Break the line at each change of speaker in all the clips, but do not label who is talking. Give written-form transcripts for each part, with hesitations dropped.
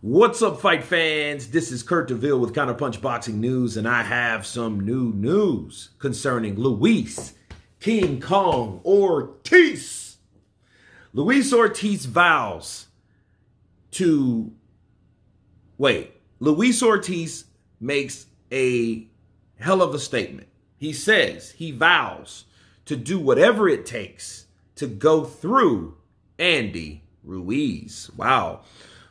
What's up, fight fans? This is Kurt DeVille with Counterpunch Boxing News, and I have some new news concerning Luis King Kong Ortiz. Luis Ortiz vows to... Luis Ortiz makes a hell of a statement. He says he vows to do whatever it takes to go through Andy Ruiz. Wow.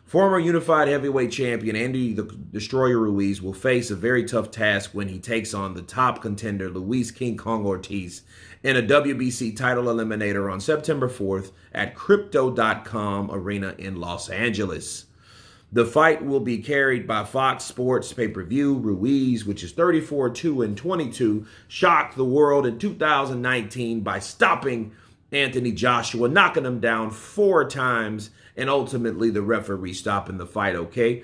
Former unified heavyweight champion Andy the Destroyer Ruiz will face a very tough task when he takes on the top contender Luis King Kong Ortiz in a WBC title eliminator on September 4th at Crypto.com Arena in Los Angeles. The fight will be carried by Fox Sports pay-per-view. Ruiz, which is 34-2-22, shocked the world in 2019 by stopping Anthony Joshua, knocking him down 4 times, and ultimately the referee stopping the fight, okay?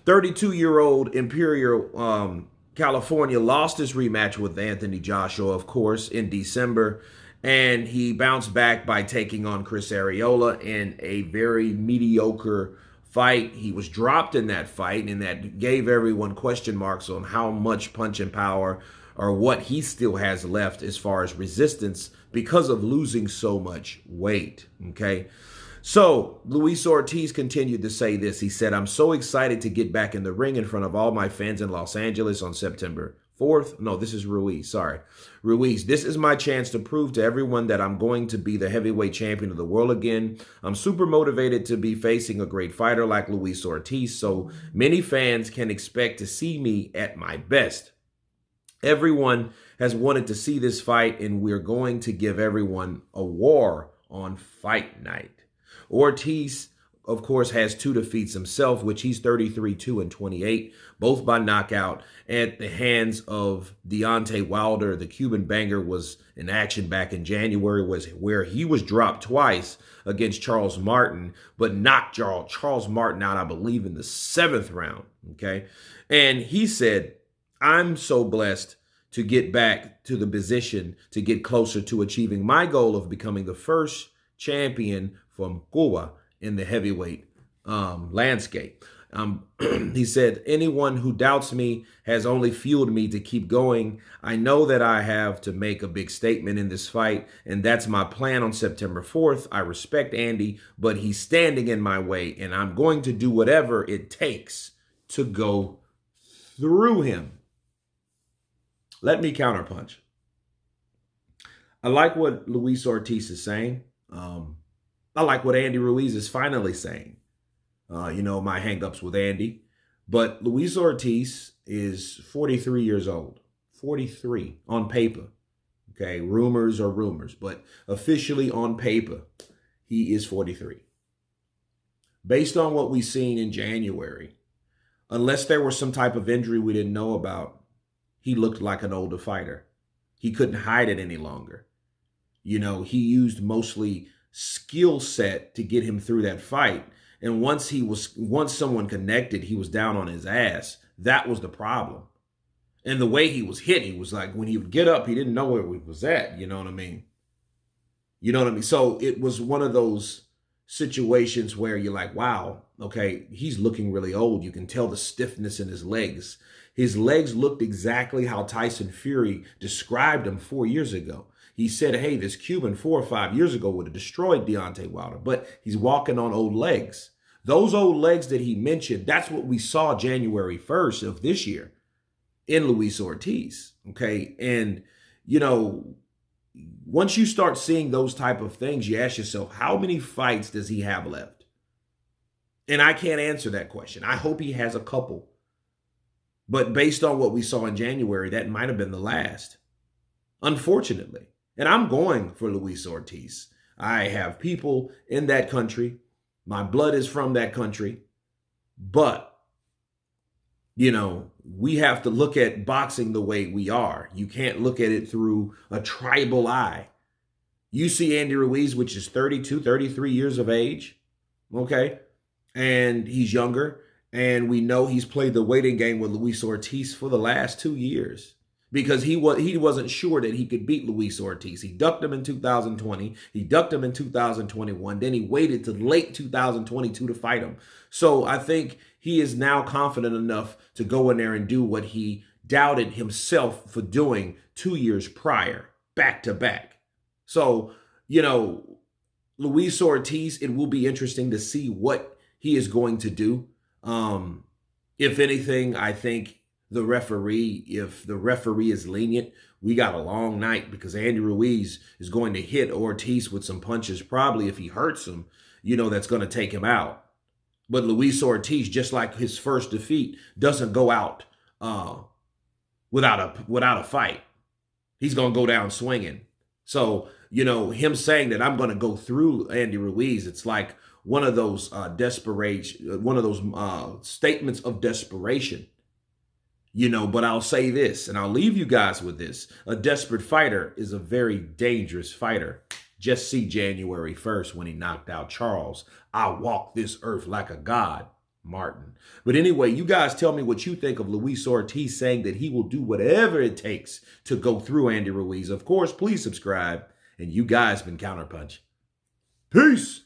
32-year-old Imperial California lost his rematch with Anthony Joshua, of course, in December, and he bounced back by taking on Chris Arreola in a very mediocre fight. He was dropped in that fight, and that gave everyone question marks on how much punching power or what he still has left as far as resistance because of losing so much weight, okay? So Luis Ortiz continued to say this. He said, "I'm so excited to get back in the ring in front of all my fans in Los Angeles on September 4th. No, this is Ruiz. Sorry. Ruiz, this is my chance to prove to everyone that I'm going to be the heavyweight champion of the world again. I'm super motivated to be facing a great fighter like Luis Ortiz, so many fans can expect to see me at my best. Everyone has wanted to see this fight, and we're going to give everyone a war on fight night." Ortiz, of course, has 2 defeats himself, which he's 33-2-28, both by knockout at the hands of Deontay Wilder. The Cuban banger was in action back in January, where he was dropped twice against Charles Martin, but knocked Charles Martin out, I believe, in the 7th round, okay? And he said, "I'm so blessed to get back to the position to get closer to achieving my goal of becoming the first champion from Cuba in the heavyweight landscape." He said, "Anyone who doubts me has only fueled me to keep going. I know that I have to make a big statement in this fight, and that's my plan on September 4th. I respect Andy, but he's standing in my way, and I'm going to do whatever it takes to go through him." Let me counterpunch. I like what Luis Ortiz is saying. I like what Andy Ruiz is finally saying. My hangups with Andy. But Luis Ortiz is 43 years old. 43 on paper. Okay, rumors are rumors. But officially on paper, he is 43. Based on what we've seen in January, unless there was some type of injury we didn't know about, he looked like an older fighter. He couldn't hide it any longer. He used mostly skill set to get him through that fight. And once someone connected, he was down on his ass. That was the problem. And the way he was hit, he was like, when he would get up, he didn't know where he was at. You know what I mean? So it was one of those situations where you're like, wow, okay, he's looking really old. You can tell the stiffness in his legs. His legs looked exactly how Tyson Fury described him 4 years ago. He said, hey, this Cuban 4 or 5 years ago would have destroyed Deontay Wilder, but he's walking on old legs. Those old legs that he mentioned, that's what we saw January 1st of this year in Luis Ortiz, okay? And, once you start seeing those type of things, you ask yourself, how many fights does he have left? And I can't answer that question. I hope he has a couple. But based on what we saw in January, that might have been the last, unfortunately. And I'm going for Luis Ortiz. I have people in that country. My blood is from that country. But, we have to look at boxing the way we are. You can't look at it through a tribal eye. You see Andy Ruiz, which is 32, 33 years of age, okay? And he's younger. And we know he's played the waiting game with Luis Ortiz for the last 2 years. because he wasn't sure that he could beat Luis Ortiz. He ducked him in 2020. He ducked him in 2021. Then he waited to late 2022 to fight him. So I think he is now confident enough to go in there and do what he doubted himself for doing 2 years prior, back to back. So, Luis Ortiz, it will be interesting to see what he is going to do. If anything, I think if the referee is lenient, we got a long night, because Andy Ruiz is going to hit Ortiz with some punches. Probably if he hurts him, that's going to take him out. But Luis Ortiz, just like his first defeat, doesn't go out without a fight. He's going to go down swinging. So, him saying that I'm going to go through Andy Ruiz, it's like one of those statements of desperation. But I'll say this, and I'll leave you guys with this. A desperate fighter is a very dangerous fighter. Just see January 1st when he knocked out Charles. I walk this earth like a god, Martin. But anyway, you guys tell me what you think of Luis Ortiz saying that he will do whatever it takes to go through Andy Ruiz. Of course, please subscribe. And you guys been Counterpunch. Peace.